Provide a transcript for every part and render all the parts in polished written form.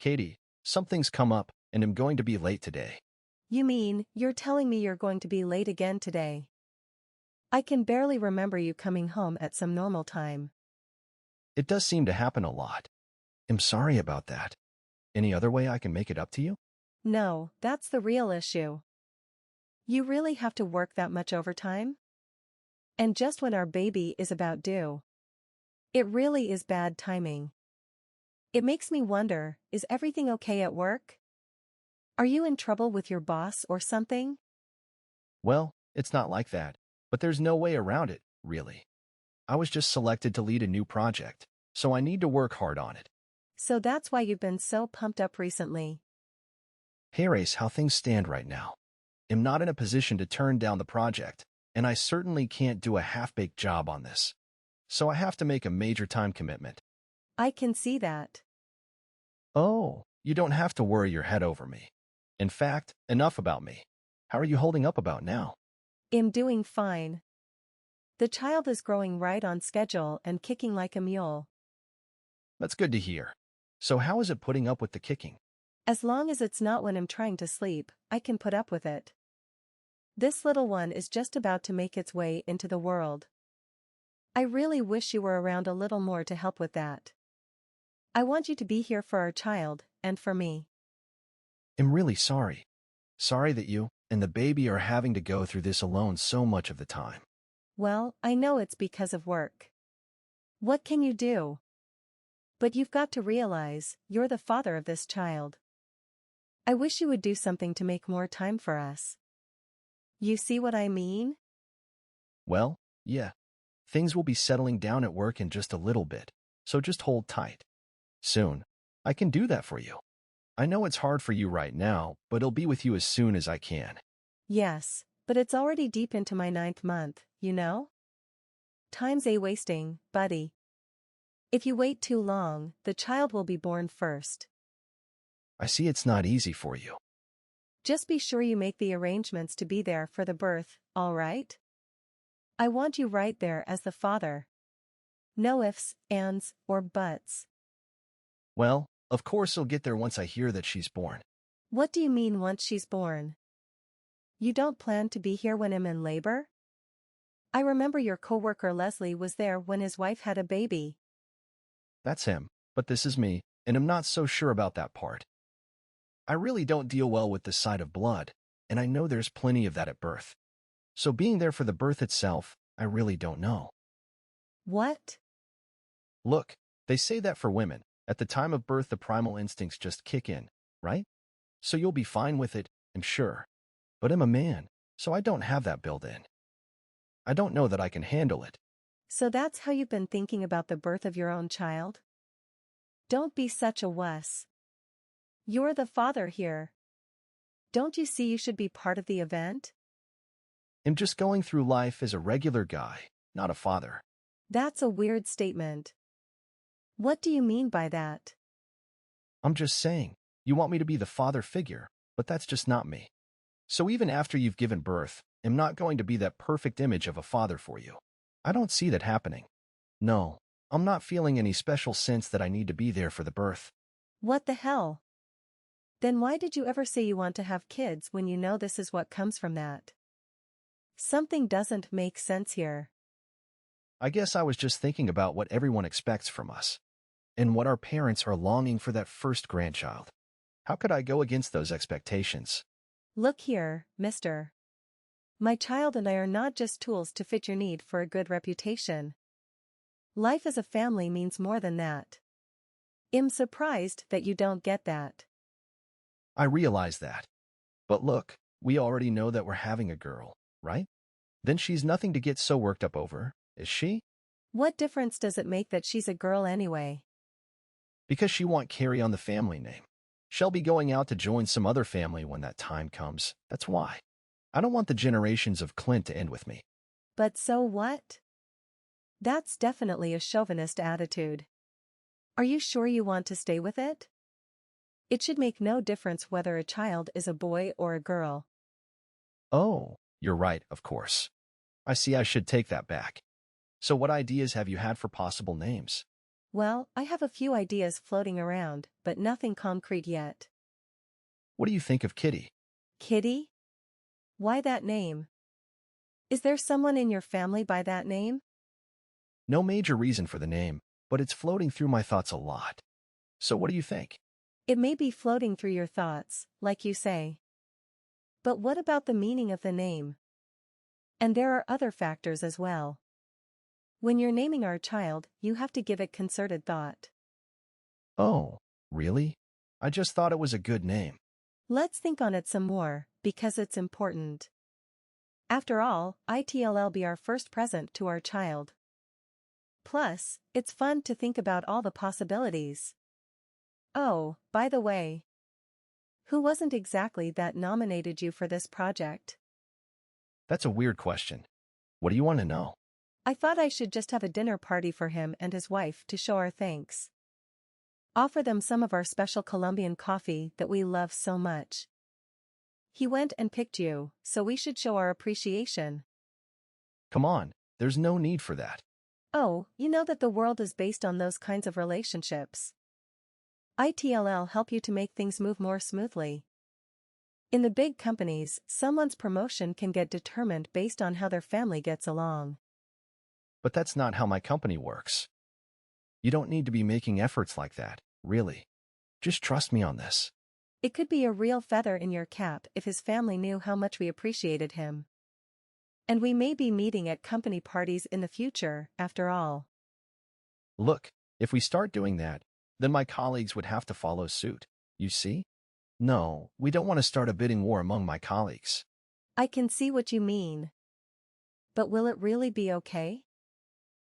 Katie, something's come up, and I'm going to be late today. You mean, you're telling me you're going to be late again today? I can barely remember you coming home at some normal time. It does seem to happen a lot. I'm sorry about that. Any other way I can make it up to you? No, that's the real issue. You really have to work that much overtime? And just when our baby is about due. It really is bad timing. It makes me wonder, is everything okay at work? Are you in trouble with your boss or something? Well, it's not like that, but there's no way around it, really. I was just selected to lead a new project, so I need to work hard on it. So that's why you've been so pumped up recently. Here's how things stand right now. I'm not in a position to turn down the project, and I certainly can't do a half-baked job on this. So I have to make a major time commitment. I can see that. Oh, you don't have to worry your head over me. In fact, enough about me. How are you holding up about now? I'm doing fine. The child is growing right on schedule and kicking like a mule. That's good to hear. So how is it putting up with the kicking? As long as it's not when I'm trying to sleep, I can put up with it. This little one is just about to make its way into the world. I really wish you were around a little more to help with that. I want you to be here for our child, and for me. I'm really sorry. Sorry that you and the baby are having to go through this alone so much of the time. Well, I know it's because of work. What can you do? But you've got to realize, you're the father of this child. I wish you would do something to make more time for us. You see what I mean? Well, yeah. Things will be settling down at work in just a little bit, so just hold tight. Soon, I can do that for you. I know it's hard for you right now, but I'll be with you as soon as I can. Yes, but it's already deep into my 9th month, you know? Time's wasting, buddy. If you wait too long, the child will be born first. I see it's not easy for you. Just be sure you make the arrangements to be there for the birth, all right? I want you right there as the father. No ifs, ands, or buts. Well, of course I'll get there once I hear that she's born. What do you mean once she's born? You don't plan to be here when I'm in labor? I remember your coworker Leslie was there when his wife had a baby. That's him, but this is me, and I'm not so sure about that part. I really don't deal well with the sight of blood, and I know there's plenty of that at birth. So being there for the birth itself, I really don't know. What? Look, they say that for women, at the time of birth the primal instincts just kick in, right? So you'll be fine with it, I'm sure. But I'm a man, so I don't have that built in. I don't know that I can handle it. So that's how you've been thinking about the birth of your own child? Don't be such a wuss. You're the father here. Don't you see you should be part of the event? I'm just going through life as a regular guy, not a father. That's a weird statement. What do you mean by that? I'm just saying, you want me to be the father figure, but that's just not me. So even after you've given birth, I'm not going to be that perfect image of a father for you. I don't see that happening. No, I'm not feeling any special sense that I need to be there for the birth. What the hell? Then why did you ever say you want to have kids when you know this is what comes from that? Something doesn't make sense here. I guess I was just thinking about what everyone expects from us, and what our parents are longing for that first grandchild. How could I go against those expectations? Look here, mister. My child and I are not just tools to fit your need for a good reputation. Life as a family means more than that. I'm surprised that you don't get that. I realize that. But look, we already know that we're having a girl, right? Then she's nothing to get so worked up over, is she? What difference does it make that she's a girl anyway? Because she won't carry on the family name. She'll be going out to join some other family when that time comes, that's why. I don't want the generations of Clint to end with me. But so what? That's definitely a chauvinist attitude. Are you sure you want to stay with it? It should make no difference whether a child is a boy or a girl. Oh, you're right, of course. I see I should take that back. So what ideas have you had for possible names? Well, I have a few ideas floating around, but nothing concrete yet. What do you think of Kitty? Kitty? Why that name? Is there someone in your family by that name? No major reason for the name, but it's floating through my thoughts a lot. So what do you think? It may be floating through your thoughts, like you say. But what about the meaning of the name? And there are other factors as well. When you're naming our child, you have to give it concerted thought. Oh, really? I just thought it was a good name. Let's think on it some more, because it's important. After all, it'll be our first present to our child. Plus, it's fun to think about all the possibilities. Oh, by the way, who wasn't exactly that nominated you for this project? That's a weird question. What do you want to know? I thought I should just have a dinner party for him and his wife to show our thanks. Offer them some of our special Colombian coffee that we love so much. He went and picked you, so we should show our appreciation. Come on, there's no need for that. Oh, you know that the world is based on those kinds of relationships. ITLL help you to make things move more smoothly. In the big companies, someone's promotion can get determined based on how their family gets along. But that's not how my company works. You don't need to be making efforts like that, really. Just trust me on this. It could be a real feather in your cap if his family knew how much we appreciated him. And we may be meeting at company parties in the future, after all. Look, if we start doing that, then my colleagues would have to follow suit. You see? No, we don't want to start a bidding war among my colleagues. I can see what you mean. But will it really be okay?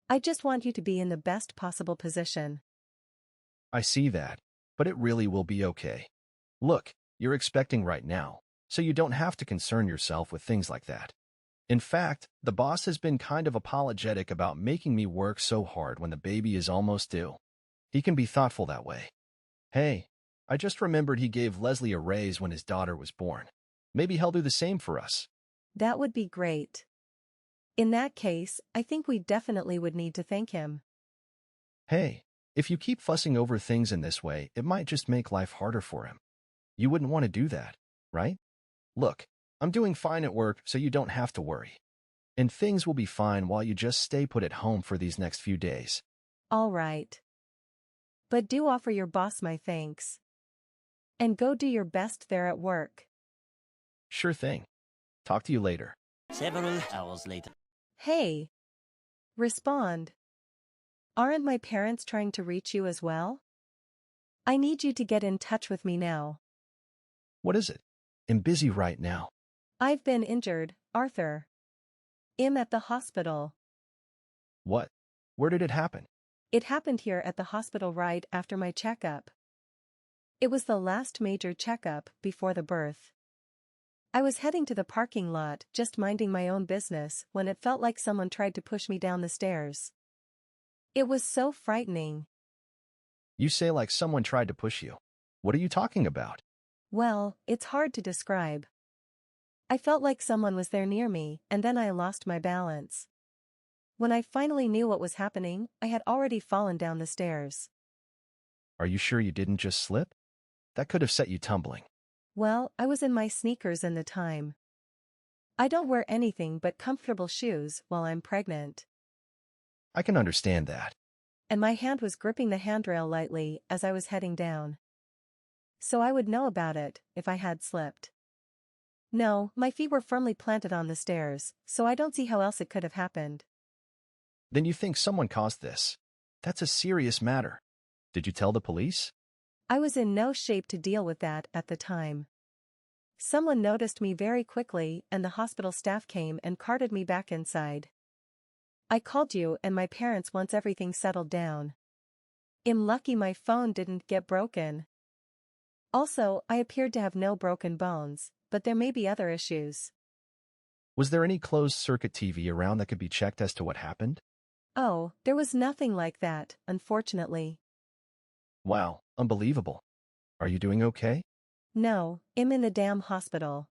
I just want you to be in the best possible position. I see that, but it really will be okay. Look, you're expecting right now, so you don't have to concern yourself with things like that. In fact, the boss has been kind of apologetic about making me work so hard when the baby is almost due. He can be thoughtful that way. Hey, I just remembered he gave Leslie a raise when his daughter was born. Maybe he'll do the same for us. That would be great. In that case, I think we definitely would need to thank him. Hey, if you keep fussing over things in this way, it might just make life harder for him. You wouldn't want to do that, right? Look, I'm doing fine at work, so you don't have to worry. And things will be fine while you just stay put at home for these next few days. All right. But do offer your boss my thanks. And go do your best there at work. Sure thing. Talk to you later. Several hours later. Hey. Respond. Aren't my parents trying to reach you as well? I need you to get in touch with me now. What is it? I'm busy right now. I've been injured, Arthur. I'm at the hospital. What? Where did it happen? It happened here at the hospital right after my checkup. It was the last major checkup before the birth. I was heading to the parking lot just minding my own business when it felt like someone tried to push me down the stairs. It was so frightening. You say like someone tried to push you. What are you talking about? Well, it's hard to describe. I felt like someone was there near me, and then I lost my balance. When I finally knew what was happening, I had already fallen down the stairs. Are you sure you didn't just slip? That could have set you tumbling. Well, I was in my sneakers in the time. I don't wear anything but comfortable shoes while I'm pregnant. I can understand that. And my hand was gripping the handrail lightly as I was heading down. So I would know about it if I had slipped. No, my feet were firmly planted on the stairs, so I don't see how else it could have happened. Then you think someone caused this. That's a serious matter. Did you tell the police? I was in no shape to deal with that at the time. Someone noticed me very quickly and the hospital staff came and carted me back inside. I called you and my parents once everything settled down. I'm lucky my phone didn't get broken. Also, I appeared to have no broken bones, but there may be other issues. Was there any closed-circuit TV around that could be checked as to what happened? Oh, there was nothing like that, unfortunately. Wow, unbelievable. Are you doing okay? No, I'm in the damn hospital.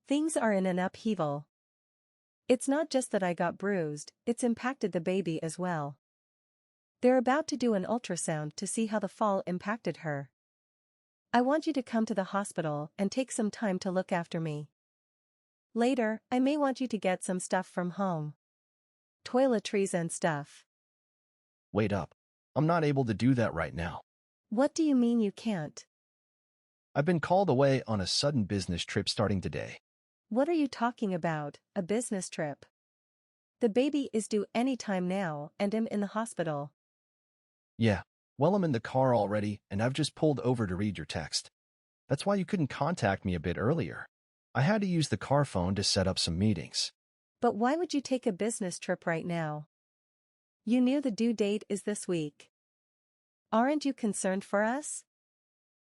Things are in an upheaval. It's not just that I got bruised, it's impacted the baby as well. They're about to do an ultrasound to see how the fall impacted her. I want you to come to the hospital and take some time to look after me. Later, I may want you to get some stuff from home. Toiletries and stuff. Wait up. I'm not able to do that right now. What do you mean you can't? I've been called away on a sudden business trip starting today. What are you talking about, a business trip? The baby is due any time now and I'm in the hospital. Yeah, well, I'm in the car already and I've just pulled over to read your text. That's why you couldn't contact me a bit earlier. I had to use the car phone to set up some meetings. But why would you take a business trip right now? You knew the due date is this week. Aren't you concerned for us?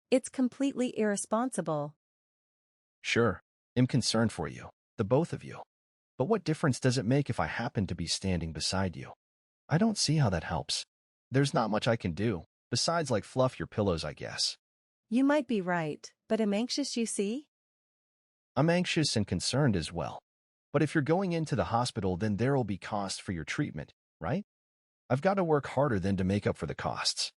It's completely irresponsible. Sure, I'm concerned for you, the both of you. But what difference does it make if I happen to be standing beside you? I don't see how that helps. There's not much I can do, besides like fluff your pillows, I guess. You might be right, but I'm anxious, you see? I'm anxious and concerned as well. But if you're going into the hospital, then there'll be costs for your treatment, right? I've got to work harder than to make up for the costs.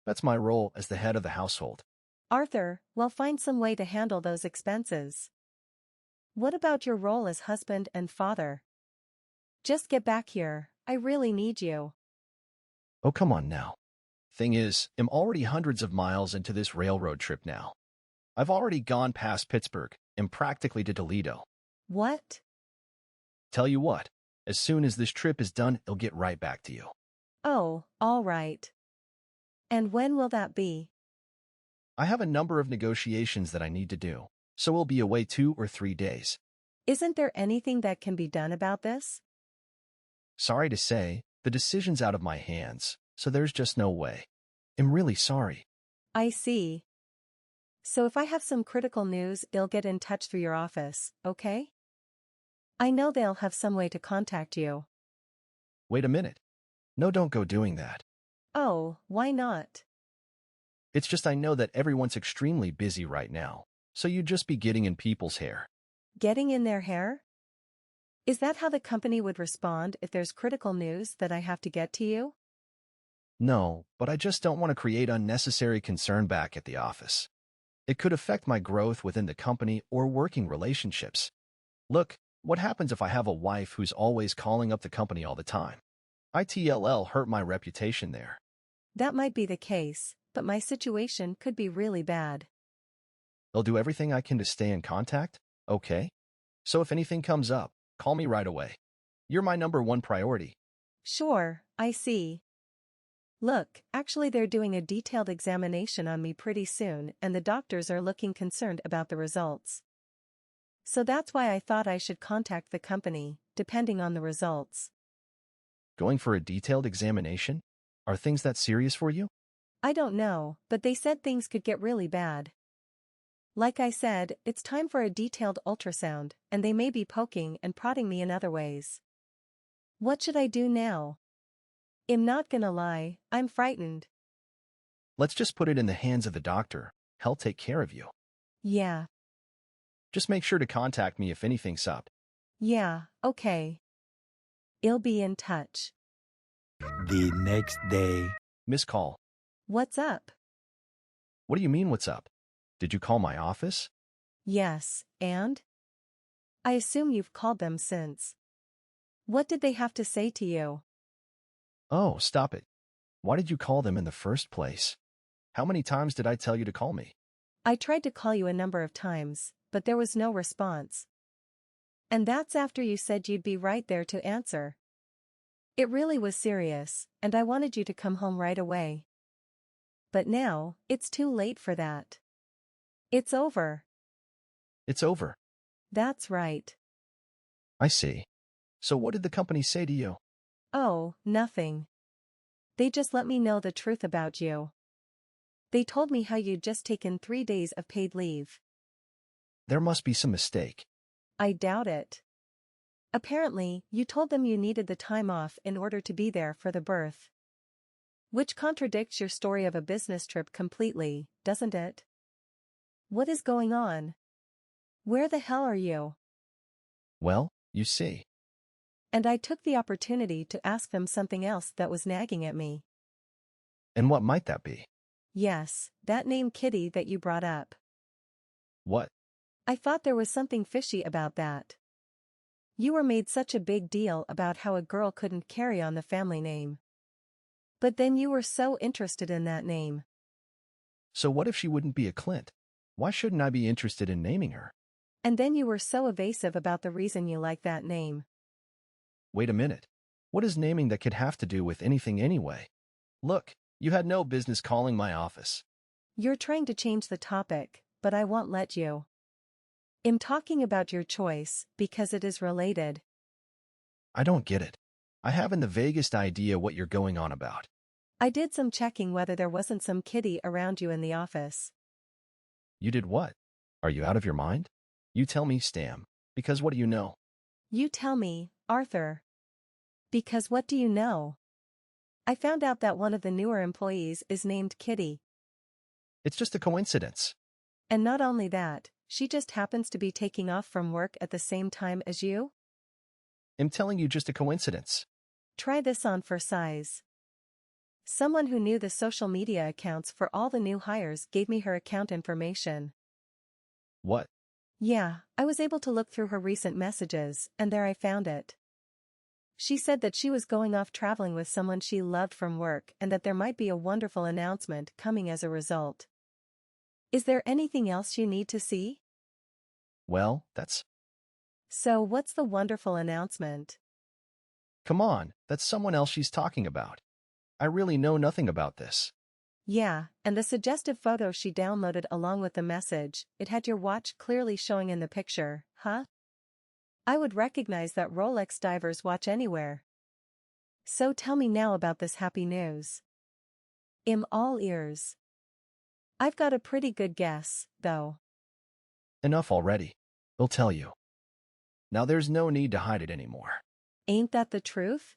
That's my role as the head of the household. Arthur, well, find some way to handle those expenses. What about your role as husband and father? Just get back here, I really need you. Oh, come on now. Thing is, I'm already hundreds of miles into this railroad trip now. I've already gone past Pittsburgh and practically to Toledo. What? Tell you what, as soon as this trip is done, I'll get right back to you. Oh, all right. And when will that be? I have a number of negotiations that I need to do, so we'll be away 2 or 3 days. Isn't there anything that can be done about this? Sorry to say, the decision's out of my hands, so there's just no way. I'm really sorry. I see. So if I have some critical news, I'll get in touch through your office, okay? I know they'll have some way to contact you. Wait a minute. No, don't go doing that. Oh, why not? It's just I know that everyone's extremely busy right now, so you'd just be getting in people's hair. Getting in their hair? Is that how the company would respond if there's critical news that I have to get to you? No, but I just don't want to create unnecessary concern back at the office. It could affect my growth within the company or working relationships. Look, what happens if I have a wife who's always calling up the company all the time? ITLL hurt my reputation there. That might be the case, but my situation could be really bad. I'll do everything I can to stay in contact, okay? So if anything comes up, call me right away. You're my #1 priority. Sure, I see. Look, actually they're doing a detailed examination on me pretty soon and the doctors are looking concerned about the results. So that's why I thought I should contact the company, depending on the results. Going for a detailed examination? Are things that serious for you? I don't know, but they said things could get really bad. Like I said, it's time for a detailed ultrasound, and they may be poking and prodding me in other ways. What should I do now? I'm not gonna lie, I'm frightened. Let's just put it in the hands of the doctor. He'll take care of you. Yeah. Just make sure to contact me if anything's up. Yeah, okay. I'll be in touch. The next day. Miss Call. What's up? What do you mean, what's up? Did you call my office? Yes, and? I assume you've called them since. What did they have to say to you? Oh, stop it. Why did you call them in the first place? How many times did I tell you to call me? I tried to call you a number of times, but there was no response. And that's after you said you'd be right there to answer. It really was serious, and I wanted you to come home right away. But now, it's too late for that. It's over. It's over. That's right. I see. So what did the company say to you? Oh, nothing. They just let me know the truth about you. They told me how you'd just taken 3 days of paid leave. There must be some mistake. I doubt it. Apparently, you told them you needed the time off in order to be there for the birth. Which contradicts your story of a business trip completely, doesn't it? What is going on? Where the hell are you? Well, you see. And I took the opportunity to ask them something else that was nagging at me. And what might that be? Yes, that name Kitty that you brought up. What? I thought there was something fishy about that. You were made such a big deal about how a girl couldn't carry on the family name. But then you were so interested in that name. So what if she wouldn't be a Clint? Why shouldn't I be interested in naming her? And then you were so evasive about the reason you like that name. Wait a minute. What is naming that could have to do with anything anyway? Look, you had no business calling my office. You're trying to change the topic, but I won't let you. I'm talking about your choice, because it is related. I don't get it. I haven't the vaguest idea what you're going on about. I did some checking whether there wasn't some kitty around you in the office. You did what? Are you out of your mind? You tell me, Stam, because what do you know? You tell me, Arthur. Because what do you know? I found out that one of the newer employees is named Kitty. It's just a coincidence. And not only that, she just happens to be taking off from work at the same time as you? I'm telling you just a coincidence. Try this on for size. Someone who knew the social media accounts for all the new hires gave me her account information. What? Yeah, I was able to look through her recent messages, and there I found it. She said that she was going off traveling with someone she loved from work and that there might be a wonderful announcement coming as a result. Is there anything else you need to see? Well, that's... So what's the wonderful announcement? Come on, that's someone else she's talking about. I really know nothing about this. Yeah, and the suggestive photo she downloaded along with the message, it had your watch clearly showing in the picture, huh? I would recognize that Rolex diver's watch anywhere. So tell me now about this happy news. I'm all ears. I've got a pretty good guess, though. Enough already. They'll tell you. Now there's no need to hide it anymore. Ain't that the truth?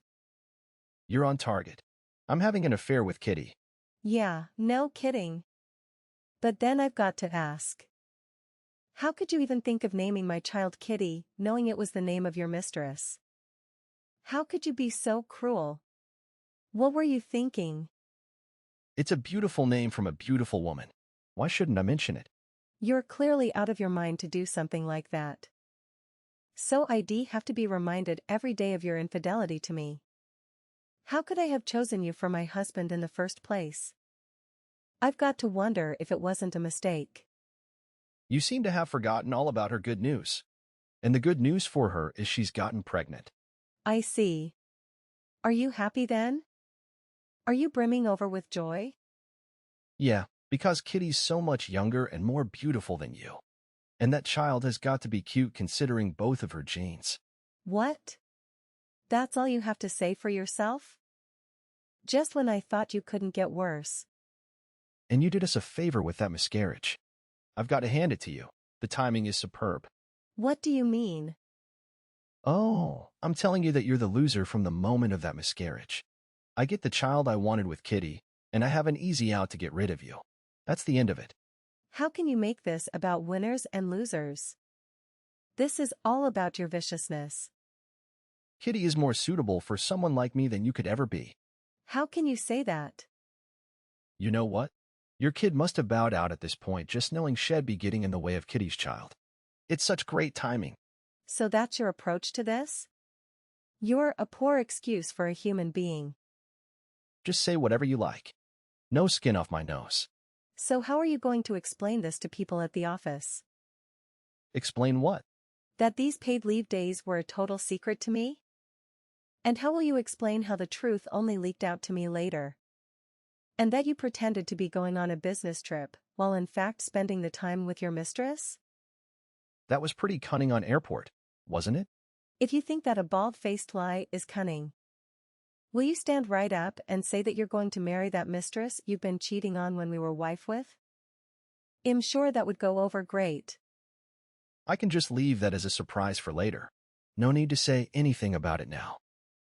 You're on target. I'm having an affair with Kitty. Yeah, no kidding. But then I've got to ask. How could you even think of naming my child Kitty, knowing it was the name of your mistress? How could you be so cruel? What were you thinking? It's a beautiful name from a beautiful woman. Why shouldn't I mention it? You're clearly out of your mind to do something like that. So I'd have to be reminded every day of your infidelity to me. How could I have chosen you for my husband in the first place? I've got to wonder if it wasn't a mistake. You seem to have forgotten all about her good news. And the good news for her is she's gotten pregnant. I see. Are you happy then? Are you brimming over with joy? Yeah, because Kitty's so much younger and more beautiful than you. And that child has got to be cute considering both of her genes. What? That's all you have to say for yourself? Just when I thought you couldn't get worse. And you did us a favor with that miscarriage. I've got to hand it to you. The timing is superb. What do you mean? Oh, I'm telling you that you're the loser from the moment of that miscarriage. I get the child I wanted with Kitty, and I have an easy out to get rid of you. That's the end of it. How can you make this about winners and losers? This is all about your viciousness. Kitty is more suitable for someone like me than you could ever be. How can you say that? You know what? Your kid must have bowed out at this point just knowing she'd be getting in the way of Kitty's child. It's such great timing. So that's your approach to this? You're a poor excuse for a human being. Just say whatever you like. No skin off my nose. So how are you going to explain this to people at the office? Explain what? That these paid leave days were a total secret to me? And how will you explain how the truth only leaked out to me later? And that you pretended to be going on a business trip, while in fact spending the time with your mistress? That was pretty cunning on airport, wasn't it? If you think that a bald-faced lie is cunning, will you stand right up and say that you're going to marry that mistress you've been cheating on when we were wife with? I'm sure that would go over great. I can just leave that as a surprise for later. No need to say anything about it now.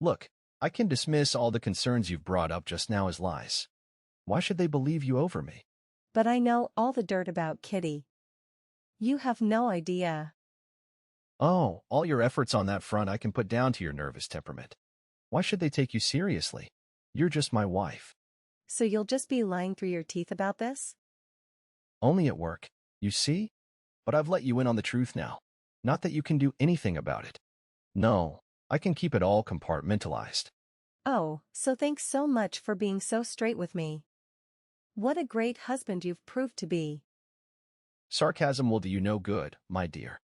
Look, I can dismiss all the concerns you've brought up just now as lies. Why should they believe you over me? But I know all the dirt about Kitty. You have no idea. Oh, all your efforts on that front I can put down to your nervous temperament. Why should they take you seriously? You're just my wife. So you'll just be lying through your teeth about this? Only at work, you see? But I've let you in on the truth now. Not that you can do anything about it. No, I can keep it all compartmentalized. Oh, so thanks so much for being so straight with me. What a great husband you've proved to be. Sarcasm will do you no good, my dear.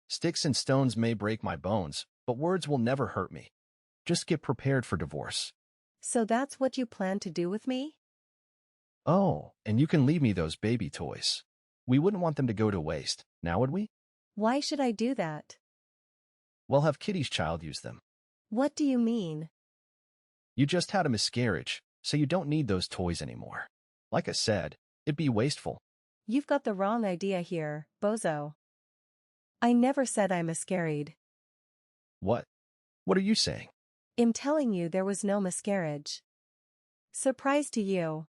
Sticks and stones may break my bones, but words will never hurt me. Just get prepared for divorce. So that's what you plan to do with me? Oh, and you can leave me those baby toys. We wouldn't want them to go to waste, now would we? Why should I do that? We'll have Kitty's child use them. What do you mean? You just had a miscarriage, so you don't need those toys anymore. Like I said, it'd be wasteful. You've got the wrong idea here, bozo. I never said I miscarried. What? What are you saying? I'm telling you there was no miscarriage. Surprise to you.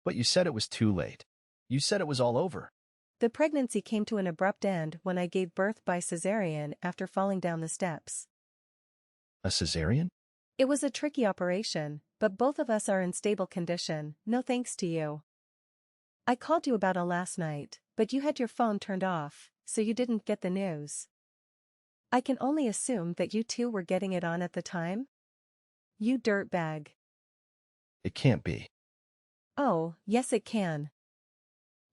But you said it was too late. You said it was all over. The pregnancy came to an abrupt end when I gave birth by cesarean after falling down the steps. A cesarean? It was a tricky operation, but both of us are in stable condition, no thanks to you. I called you about it last night, but you had your phone turned off, so you didn't get the news. I can only assume that you two were getting it on at the time? You dirtbag. It can't be. Oh, yes it can.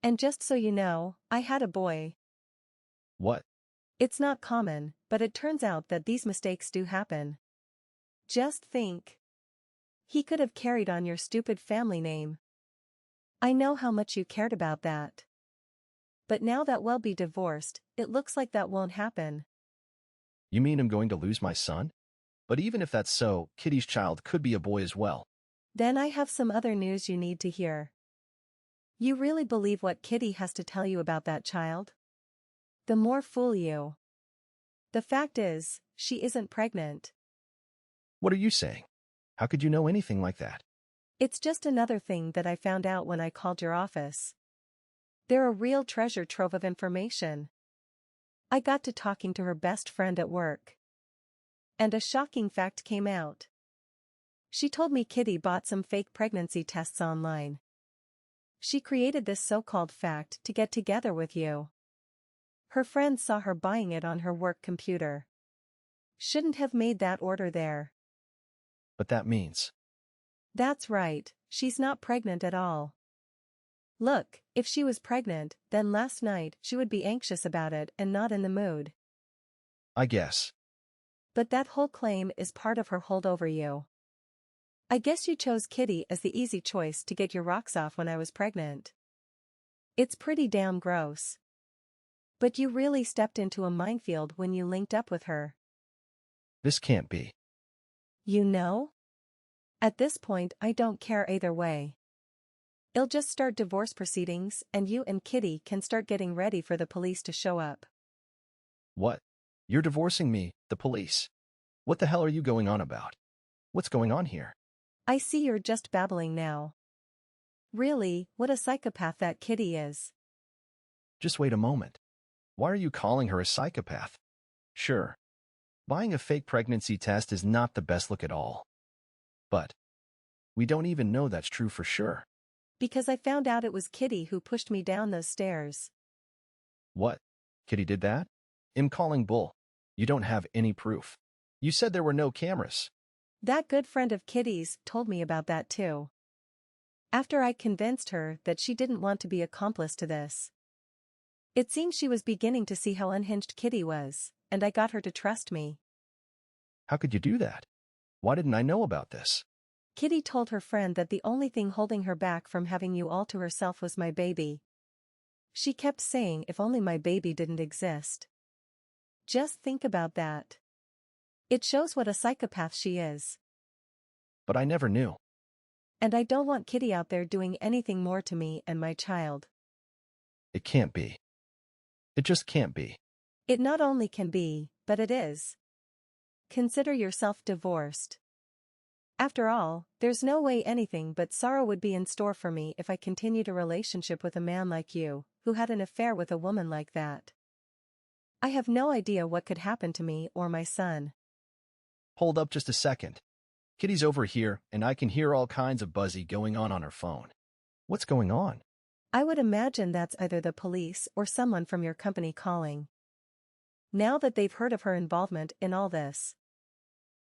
And just so you know, I had a boy. What? It's not common, but it turns out that these mistakes do happen. Just think. He could have carried on your stupid family name. I know how much you cared about that. But now that we'll be divorced, it looks like that won't happen. You mean I'm going to lose my son? But even if that's so, Kitty's child could be a boy as well. Then I have some other news you need to hear. You really believe what Kitty has to tell you about that child? The more fool you. The fact is, she isn't pregnant. What are you saying? How could you know anything like that? It's just another thing that I found out when I called your office. They're a real treasure trove of information. I got to talking to her best friend at work. And a shocking fact came out. She told me Kitty bought some fake pregnancy tests online. She created this so-called fact to get together with you. Her friend saw her buying it on her work computer. Shouldn't have made that order there. But that means. That's right, she's not pregnant at all. Look, if she was pregnant, then last night she would be anxious about it and not in the mood. I guess. But that whole claim is part of her hold over you. I guess you chose Kitty as the easy choice to get your rocks off when I was pregnant. It's pretty damn gross. But you really stepped into a minefield when you linked up with her. This can't be. You know? At this point I don't care either way. I'll just start divorce proceedings and you and Kitty can start getting ready for the police to show up. What? You're divorcing me, the police. What the hell are you going on about? What's going on here? I see you're just babbling now. Really, what a psychopath that Kitty is. Just wait a moment. Why are you calling her a psychopath? Sure. Buying a fake pregnancy test is not the best look at all. But we don't even know that's true for sure. Because I found out it was Kitty who pushed me down those stairs. What? Kitty did that? I'm calling bull. You don't have any proof. You said there were no cameras. That good friend of Kitty's told me about that too. After I convinced her that she didn't want to be accomplice to this. It seems she was beginning to see how unhinged Kitty was, and I got her to trust me. How could you do that? Why didn't I know about this? Kitty told her friend that the only thing holding her back from having you all to herself was my baby. She kept saying if only my baby didn't exist. Just think about that. It shows what a psychopath she is. But I never knew. And I don't want Kitty out there doing anything more to me and my child. It can't be. It just can't be. It not only can be, but it is. Consider yourself divorced. After all, there's no way anything but sorrow would be in store for me if I continued a relationship with a man like you, who had an affair with a woman like that. I have no idea what could happen to me or my son. Hold up just a second. Kitty's over here, and I can hear all kinds of buzzy going on her phone. What's going on? I would imagine that's either the police or someone from your company calling. Now that they've heard of her involvement in all this.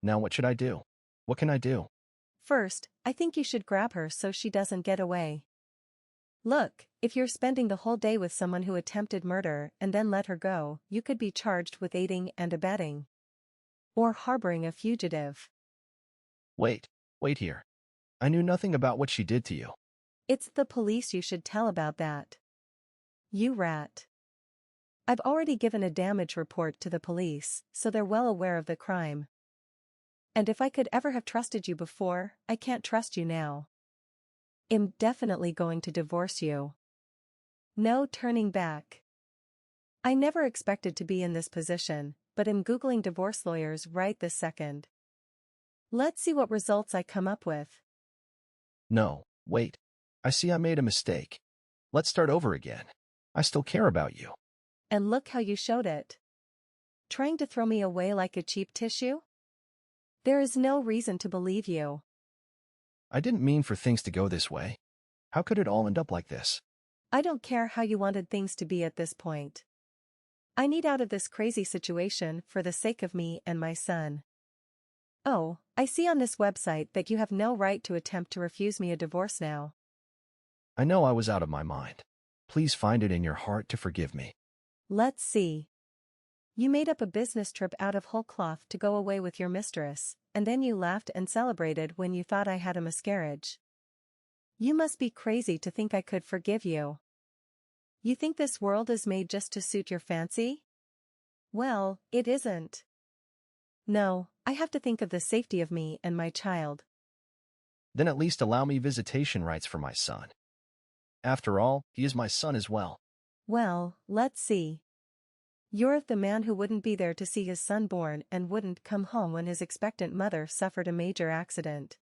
Now what should I do? What can I do? First, I think you should grab her so she doesn't get away. Look, if you're spending the whole day with someone who attempted murder and then let her go, you could be charged with aiding and abetting. Or harboring a fugitive. Wait here. I knew nothing about what she did to you. It's the police you should tell about that. You rat. I've already given a damage report to the police, so they're well aware of the crime. And if I could ever have trusted you before, I can't trust you now. I'm definitely going to divorce you. No turning back. I never expected to be in this position, but I'm Googling divorce lawyers right this second. Let's see what results I come up with. No, wait. I see I made a mistake. Let's start over again. I still care about you. And look how you showed it. Trying to throw me away like a cheap tissue? There is no reason to believe you. I didn't mean for things to go this way. How could it all end up like this? I don't care how you wanted things to be at this point. I need out of this crazy situation for the sake of me and my son. Oh, I see on this website that you have no right to attempt to refuse me a divorce now. I know I was out of my mind. Please find it in your heart to forgive me. Let's see. You made up a business trip out of whole cloth to go away with your mistress, and then you laughed and celebrated when you thought I had a miscarriage. You must be crazy to think I could forgive you. You think this world is made just to suit your fancy? Well, it isn't. No, I have to think of the safety of me and my child. Then at least allow me visitation rights for my son. After all, he is my son as well. Well, let's see. You're the man who wouldn't be there to see his son born and wouldn't come home when his expectant mother suffered a major accident.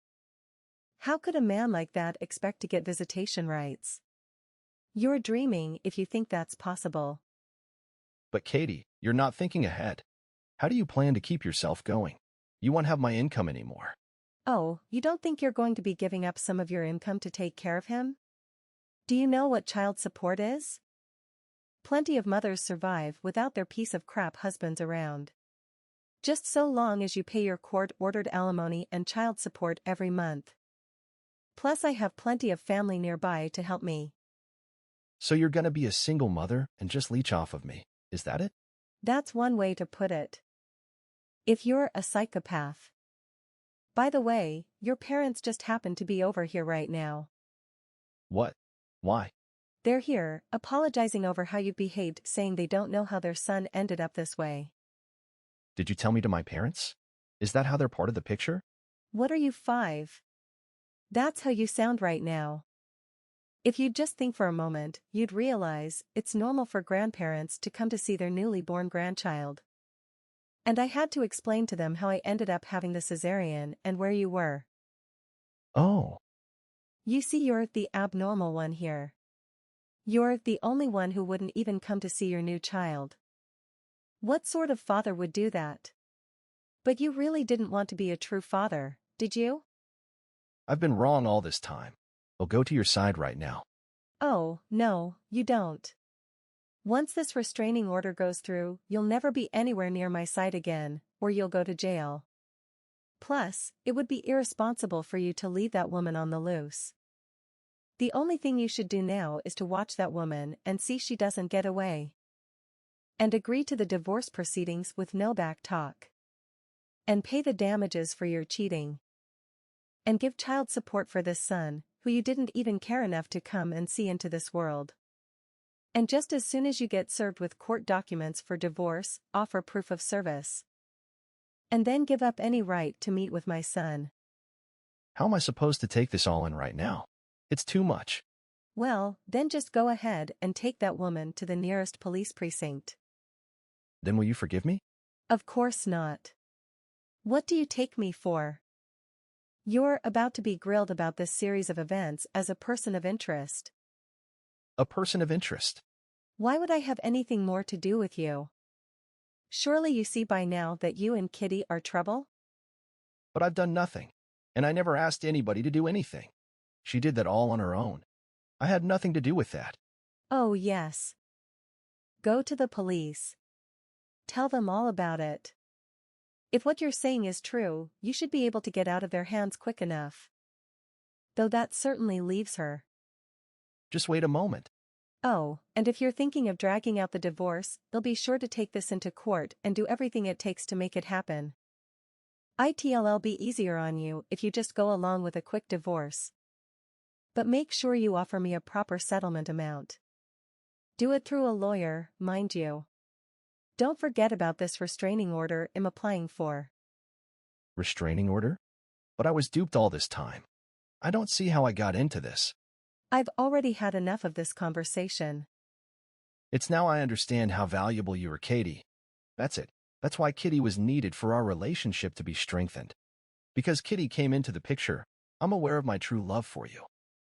How could a man like that expect to get visitation rights? You're dreaming if you think that's possible. But Katie, you're not thinking ahead. How do you plan to keep yourself going? You won't have my income anymore. Oh, you don't think you're going to be giving up some of your income to take care of him? Do you know what child support is? Plenty of mothers survive without their piece of crap husbands around. Just so long as you pay your court-ordered alimony and child support every month. Plus I have plenty of family nearby to help me. So you're gonna be a single mother and just leech off of me, is that it? That's one way to put it. If you're a psychopath. By the way, your parents just happen to be over here right now. What? Why? They're here, apologizing over how you behaved, saying they don't know how their son ended up this way. Did you tell me to my parents? Is that how they're part of the picture? What are you, 5? That's how you sound right now. If you'd just think for a moment, you'd realize it's normal for grandparents to come to see their newly born grandchild. And I had to explain to them how I ended up having the cesarean and where you were. Oh. You see, you're the abnormal one here. You're the only one who wouldn't even come to see your new child. What sort of father would do that? But you really didn't want to be a true father, did you? I've been wrong all this time. I'll go to your side right now. Oh, no, you don't. Once this restraining order goes through, you'll never be anywhere near my side again, or you'll go to jail. Plus, it would be irresponsible for you to leave that woman on the loose. The only thing you should do now is to watch that woman and see she doesn't get away. And agree to the divorce proceedings with no back talk. And pay the damages for your cheating. And give child support for this son, who you didn't even care enough to come and see into this world. And just as soon as you get served with court documents for divorce, offer proof of service. And then give up any right to meet with my son. How am I supposed to take this all in right now? It's too much. Well, then just go ahead and take that woman to the nearest police precinct. Then will you forgive me? Of course not. What do you take me for? You're about to be grilled about this series of events as a person of interest. A person of interest. Why would I have anything more to do with you? Surely you see by now that you and Kitty are trouble? But I've done nothing. And I never asked anybody to do anything. She did that all on her own. I had nothing to do with that. Oh, yes. Go to the police. Tell them all about it. If what you're saying is true, you should be able to get out of their hands quick enough. Though that certainly leaves her. Just wait a moment. Oh, and if you're thinking of dragging out the divorce, they'll be sure to take this into court and do everything it takes to make it happen. It'll be easier on you if you just go along with a quick divorce. But make sure you offer me a proper settlement amount. Do it through a lawyer, mind you. Don't forget about this restraining order I'm applying for. Restraining order? But I was duped all this time. I don't see how I got into this. I've already had enough of this conversation. It's now I understand how valuable you are, Katie. That's it. That's why Kitty was needed for our relationship to be strengthened. Because Kitty came into the picture, I'm aware of my true love for you.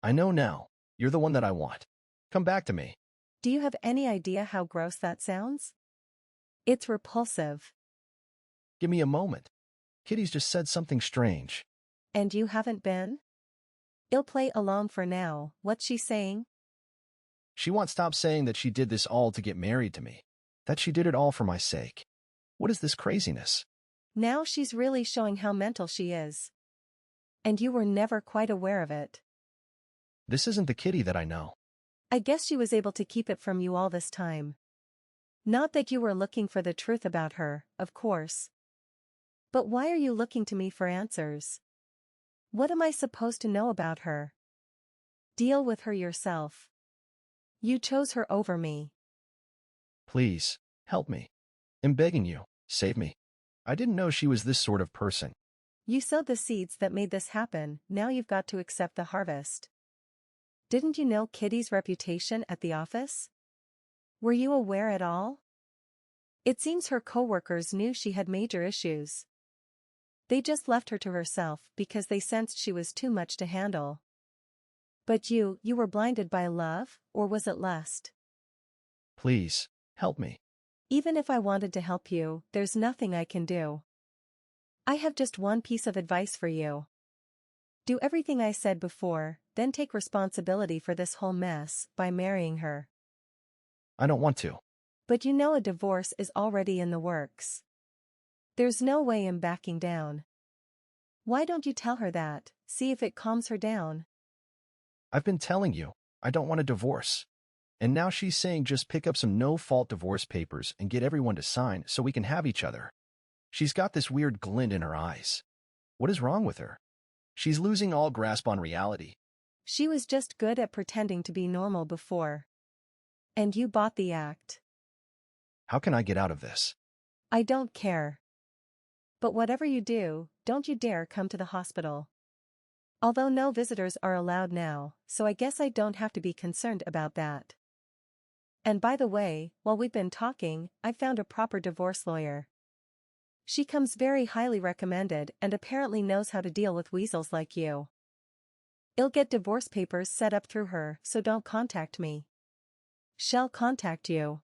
I know now, you're the one that I want. Come back to me. Do you have any idea how gross that sounds? It's repulsive. Give me a moment. Kitty's just said something strange. And you haven't been? I'll play along for now. What's she saying? She won't stop saying that she did this all to get married to me. That she did it all for my sake. What is this craziness? Now she's really showing how mental she is. And you were never quite aware of it. This isn't the Kitty that I know. I guess she was able to keep it from you all this time. Not that you were looking for the truth about her, of course. But why are you looking to me for answers? What am I supposed to know about her? Deal with her yourself. You chose her over me. Please, help me. I'm begging you, save me. I didn't know she was this sort of person. You sowed the seeds that made this happen, now you've got to accept the harvest. Didn't you know Kitty's reputation at the office? Were you aware at all? It seems her coworkers knew she had major issues. They just left her to herself because they sensed she was too much to handle. But you were blinded by love, or was it lust? Please, help me. Even if I wanted to help you, there's nothing I can do. I have just one piece of advice for you. Do everything I said before, then take responsibility for this whole mess by marrying her. I don't want to. But you know a divorce is already in the works. There's no way I'm backing down. Why don't you tell her that, see if it calms her down? I've been telling you, I don't want a divorce. And now she's saying just pick up some no-fault divorce papers and get everyone to sign so we can have each other. She's got this weird glint in her eyes. What is wrong with her? She's losing all grasp on reality. She was just good at pretending to be normal before. And you bought the act. How can I get out of this? I don't care. But whatever you do, don't you dare come to the hospital. Although no visitors are allowed now, so I guess I don't have to be concerned about that. And by the way, while we've been talking, I found a proper divorce lawyer. She comes very highly recommended and apparently knows how to deal with weasels like you. I'll get divorce papers set up through her, so don't contact me. She'll contact you.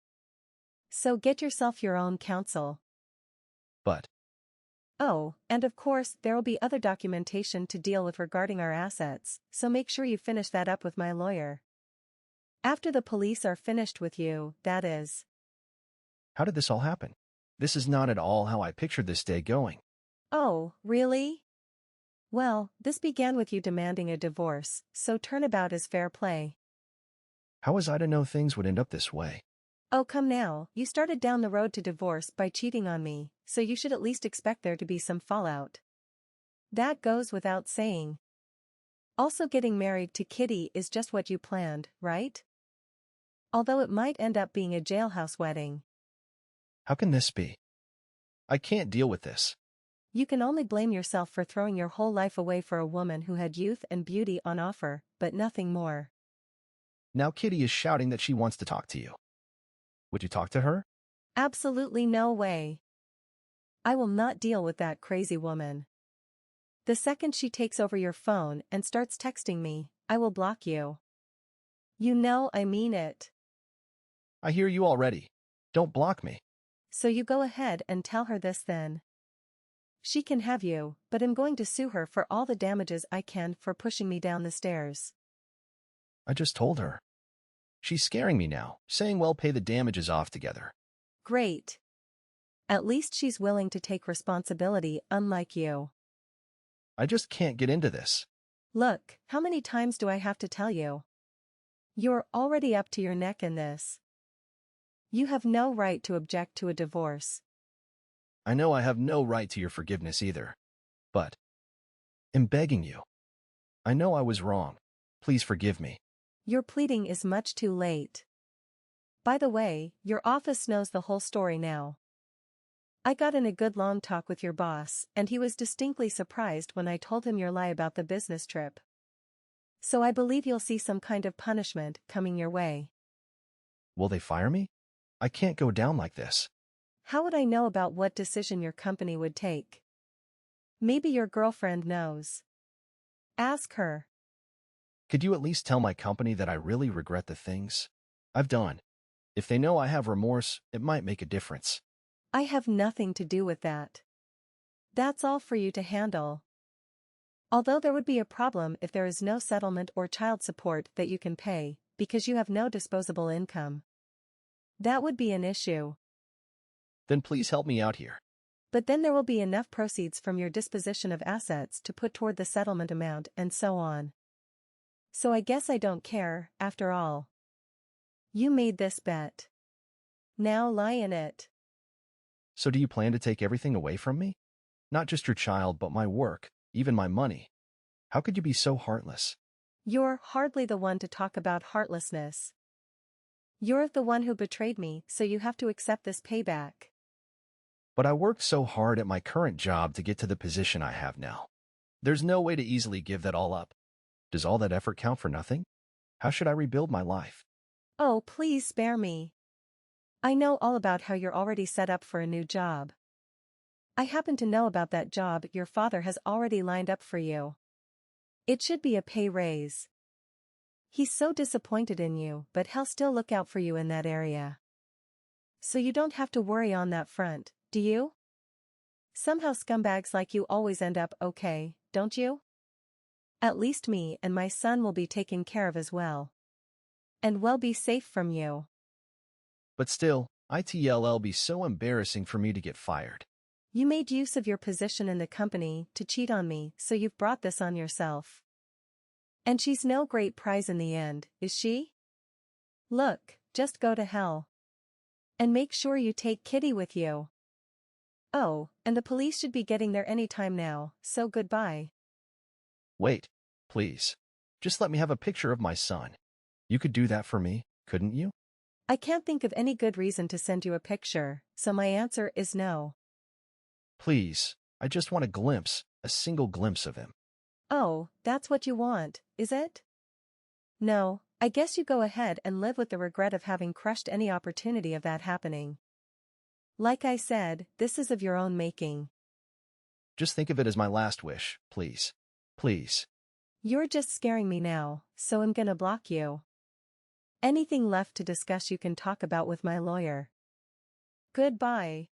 So get yourself your own counsel. But Oh, and of course there'll be other documentation to deal with regarding our assets, so make sure you finish that up with my lawyer. After the police are finished with you, that is. how did this all happen? This is not at all how I pictured this day going. Oh, really? Well, this began with you demanding a divorce, so turnabout is fair play. How was I to know things would end up this way? Oh come now, you started down the road to divorce by cheating on me, so you should at least expect there to be some fallout. That goes without saying. Also getting married to Kitty is just what you planned, right? Although it might end up being a jailhouse wedding. How can this be? I can't deal with this. You can only blame yourself for throwing your whole life away for a woman who had youth and beauty on offer, but nothing more. Now Kitty is shouting that she wants to talk to you. Would you talk to her? Absolutely no way. I will not deal with that crazy woman. The second she takes over your phone and starts texting me, I will block you. You know I mean it. I hear you already. Don't block me. So you go ahead and tell her this then. She can have you, but I'm going to sue her for all the damages I can for pushing me down the stairs. I just told her. She's scaring me now, saying we'll pay the damages off together. Great. At least she's willing to take responsibility, unlike you. I just can't get into this. Look, how many times do I have to tell you? You're already up to your neck in this. You have no right to object to a divorce. I know I have no right to your forgiveness either. But I'm begging you. I know I was wrong. Please forgive me. Your pleading is much too late. By the way, your office knows the whole story now. I got in a good long talk with your boss, and he was distinctly surprised when I told him your lie about the business trip. So I believe you'll see some kind of punishment coming your way. Will they fire me? I can't go down like this. How would I know about what decision your company would take? Maybe your girlfriend knows. Ask her. Could you at least tell my company that I really regret the things I've done? If they know I have remorse, it might make a difference. I have nothing to do with that. That's all for you to handle. Although there would be a problem if there is no settlement or child support that you can pay, because you have no disposable income. That would be an issue. Then please help me out here. But then there will be enough proceeds from your disposition of assets to put toward the settlement amount and so on. So I guess I don't care, after all. You made this bet. Now lie in it. So do you plan to take everything away from me? Not just your child, but my work, even my money. How could you be so heartless? You're hardly the one to talk about heartlessness. You're the one who betrayed me, so you have to accept this payback. But I worked so hard at my current job to get to the position I have now. There's no way to easily give that all up. Does all that effort count for nothing? How should I rebuild my life? Oh, please spare me. I know all about how you're already set up for a new job. I happen to know about that job your father has already lined up for you. It should be a pay raise. He's so disappointed in you, but he'll still look out for you in that area. So you don't have to worry on that front, do you? Somehow scumbags like you always end up okay, don't you? At least me and my son will be taken care of as well. And we'll be safe from you. But still, it'll be so embarrassing for me to get fired. You made use of your position in the company to cheat on me, so you've brought this on yourself. And she's no great prize in the end, is she? Look, just go to hell. And make sure you take Kitty with you. Oh, and the police should be getting there any time now, so goodbye. Wait, please. Just let me have a picture of my son. You could do that for me, couldn't you? I can't think of any good reason to send you a picture, so my answer is no. Please, I just want a single glimpse of him. Oh, that's what you want, is it? No, I guess you go ahead and live with the regret of having crushed any opportunity of that happening. Like I said, this is of your own making. Just think of it as my last wish, please. Please. You're just scaring me now, so I'm gonna block you. Anything left to discuss you can talk about with my lawyer. Goodbye.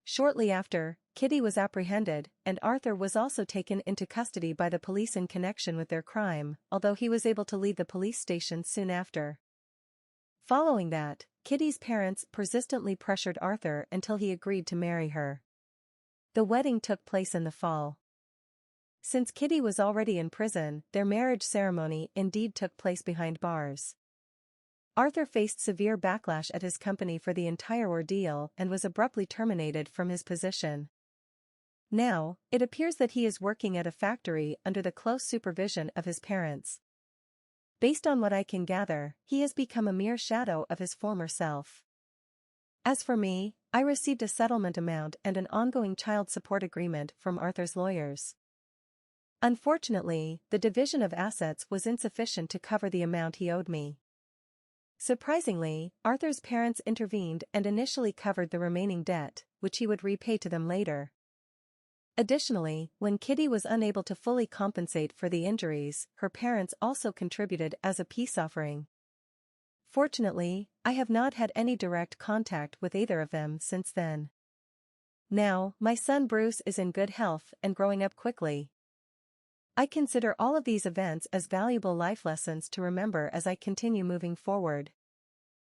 Shortly after, Kitty was apprehended, and Arthur was also taken into custody by the police in connection with their crime, although he was able to leave the police station soon after. Following that, Kitty's parents persistently pressured Arthur until he agreed to marry her. The wedding took place in the fall. Since Kitty was already in prison, their marriage ceremony indeed took place behind bars. Arthur faced severe backlash at his company for the entire ordeal and was abruptly terminated from his position. Now, it appears that he is working at a factory under the close supervision of his parents. Based on what I can gather, he has become a mere shadow of his former self. As for me, I received a settlement amount and an ongoing child support agreement from Arthur's lawyers. Unfortunately, the division of assets was insufficient to cover the amount he owed me. Surprisingly, Arthur's parents intervened and initially covered the remaining debt, which he would repay to them later. Additionally, when Kitty was unable to fully compensate for the injuries, her parents also contributed as a peace offering. Fortunately, I have not had any direct contact with either of them since then. Now, my son Bruce is in good health and growing up quickly. I consider all of these events as valuable life lessons to remember as I continue moving forward.